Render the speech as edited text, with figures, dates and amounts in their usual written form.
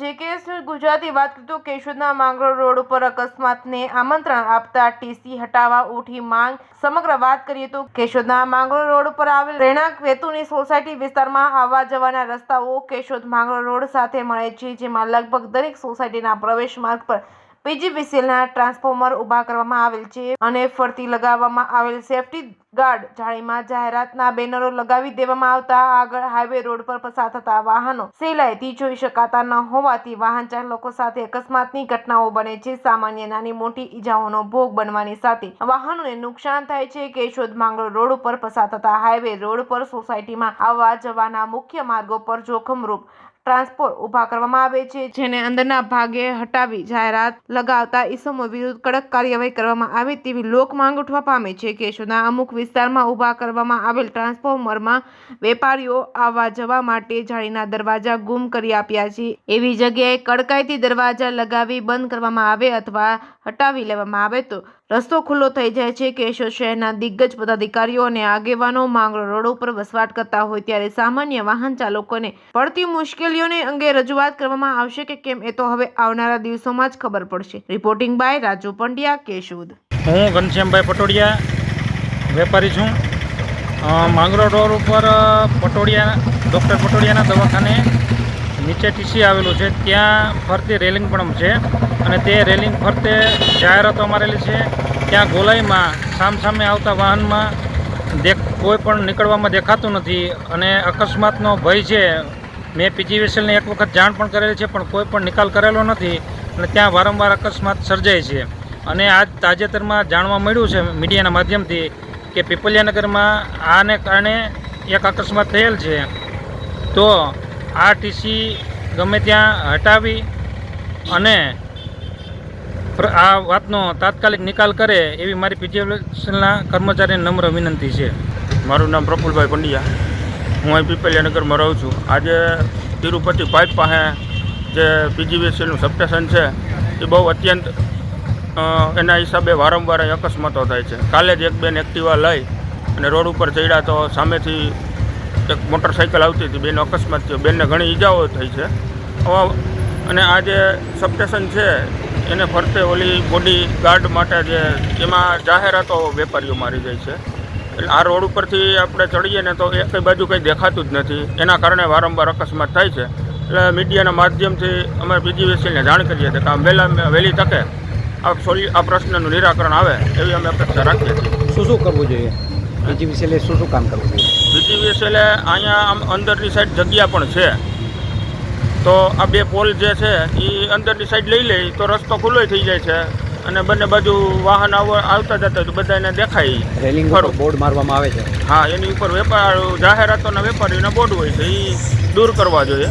જેકેએસ ગુજરાતી વાત કરીએ તો કેશોદના માંગરોળ રોડ ઉપર અકસ્માતને આમંત્રણ આપતા ટીસી હટાવવા ઉઠી માંગ. સમગ્ર વાત કરીએ તો કેશોદના માંગરોળ રોડ ઉપર આવેલ રહેણાંક વેતુની સોસાયટી વિસ્તારમાં આવવા જવાના રસ્તાઓ કેશોદ માંગરોળ રોડ સાથે મળે છે, જેમાં લગભગ દરેક સોસાયટીના પ્રવેશ માર્ગ પર પીજીવીસીએલના ટ્રાન્સફોર્મર ઊભા કરવામાં આવેલ છે અને ફરતી લગાવવામાં આવેલ સેફટી ગાર્ડ જાળીમાં જાહેરાતના બેનરો લગાવી દેવામાં આવતા આગળ હાઈવે રોડ પર પસાર થતા વાહનો સહેલાઈથી જોઈ શકાતા ન હોવાથી વાહન ચાલકો સાથે અકસ્માતની ઘટનાઓ બને છે. સામાન્ય નાની મોટી ઈજાઓનો ભોગ બનવાની સાથે વાહનોને નુકસાન થાય છે. કેશોદ માંગરોળ રોડ ઉપર પસાર થતા હાઈવે રોડ પર સોસાયટીમાં આવવા જવાના મુખ્ય માર્ગો પર જોખમરૂપ ટ્રાન્સપોર્ટ ઊભા કરવામાં આવે છે, જેને અંદરના ભાગે હટાવી જાહેરાત લગાવતા ઈસમો વિરુદ્ધ કડક કાર્યવાહી કરવામાં આવે તેવી લોક માંગ ઉઠવા પામે છે. કેશોદના અમુક વિસ્તારમાં ઊભા કરવામાં આવેલ ટ્રાન્સફોર્મરમાં વેપારીઓ આવવા જવા માટે જાળીના દરવાજા ગુમ કરી આપ્યા છે. એવી જગ્યાએ કડકાઈથી દરવાજા લગાવી બંધ કરવામાં આવે અથવા હટાવી લેવામાં આવે તો રસ્તો ખુલ્લો થઈ જાય છે. કેશોદ શહેરના દિગ્ગજ પદાધિકારીઓ અને આગેવાનો માંગરોળ રોડ ઉપર વસવાટ કરતા હોય ત્યારે સામાન્ય વાહન ચાલકોને પડતી મુશ્કેલીઓને અંગે રજૂઆત કરવામાં આવશે કે કેમ એ તો હવે આવનારા દિવસોમાં જ ખબર પડશે. Reporting by Raju Pandya, Keshod. હું ઘનશ્યામભાઈ પટોડિયા વેપારી છું. માંગરોળ રોડ ઉપર ડૉક્ટર પટોડિયાના દવાખાને નીચે ટીસી આવેલું છે, ત્યાં ફરતી રેલિંગ પણ છે અને તે રેલિંગ ફરતે જાહેરાતો મારેલી છે. ત્યાં ગોલાઈમાં સામસામે આવતા વાહનમાં કોઈ પણ નીકળવામાં દેખાતું નથી અને અકસ્માતનો ભય છે. મેં પીજીવીસીએલને એક વખત જાણ પણ કરેલી છે, પણ કોઈ પણ નિકાલ કરેલો નથી અને ત્યાં વારંવાર અકસ્માત સર્જાય છે. અને આજ તાજેતરમાં જાણવા મળ્યું છે મીડિયાના માધ્યમથી કે પીપલિયાનગરમાં આને કારણે એક અકસ્માત થયેલ છે. તો આ ટીસી ગમે ત્યાં હટાવી અને આ વાતનો તાત્કાલિક નિકાલ કરે એવી મારી પીજીવીસીએલના કર્મચારીને નમ્ર વિનંતી છે. મારું નામ પ્રફુલભાઈ પંડ્યા, હું અહીં પીપલિયાનગરમાં રહું છું. આજે તિરુપતિ પાઇપ પાસે જે પીજીવીસીએલનું સબસ્ટેશન છે એ બહુ અત્યંત એના હિસાબે વારંવાર અકસ્માતો થાય છે. કાલે જ એક બેન એક્ટિવા લઈ અને રોડ ઉપર ચડ્યા તો સામેથી એક મોટરસાઇકલ આવતી હતી, બેનો અકસ્માત થયો, બેનને ઘણી ઈજાઓ થઈ છે. અને આ જે સબસ્ટેશન છે એને ફરતે ઓલી બોડી ગાર્ડ માટે જે એમાં જાહેરાતો વેપારીઓ મારી જાય છે. એટલે આ રોડ ઉપરથી આપણે ચડીએ ને તો એક બાજુ કંઈ દેખાતું જ નથી, એના કારણે વારંવાર અકસ્માત થાય છે. એટલે મીડિયાના માધ્યમથી અમે પીજીવીસીએલને જાણ કરીએ છીએ કે વહેલી તકે આ પ્રશ્નનું નિરાકરણ આવે એવી અમે અપેક્ષા રાખીએ છીએ. શું કરવું જોઈએ? પીજીવીસીએલે શું કામ કરવું જોઈએ? પીજીવીસીએલે અહીંયા આમ અંદરની સાઈડ જગ્યા પણ છે, તો આ બે પોલ જે છે એ અંદરની સાઈડ લઈ લે તો રસ્તો ખુલ્લો થઈ જાય છે અને બંને બાજુ વાહન આવતા જતા તો બધાને દેખાય. રેલિંગ પર બોર્ડ મારવામાં આવે છે. હા, એની ઉપર જાહેરાતોના વેપારીઓના બોર્ડ હોય છે, એ દૂર કરવા જોઈએ.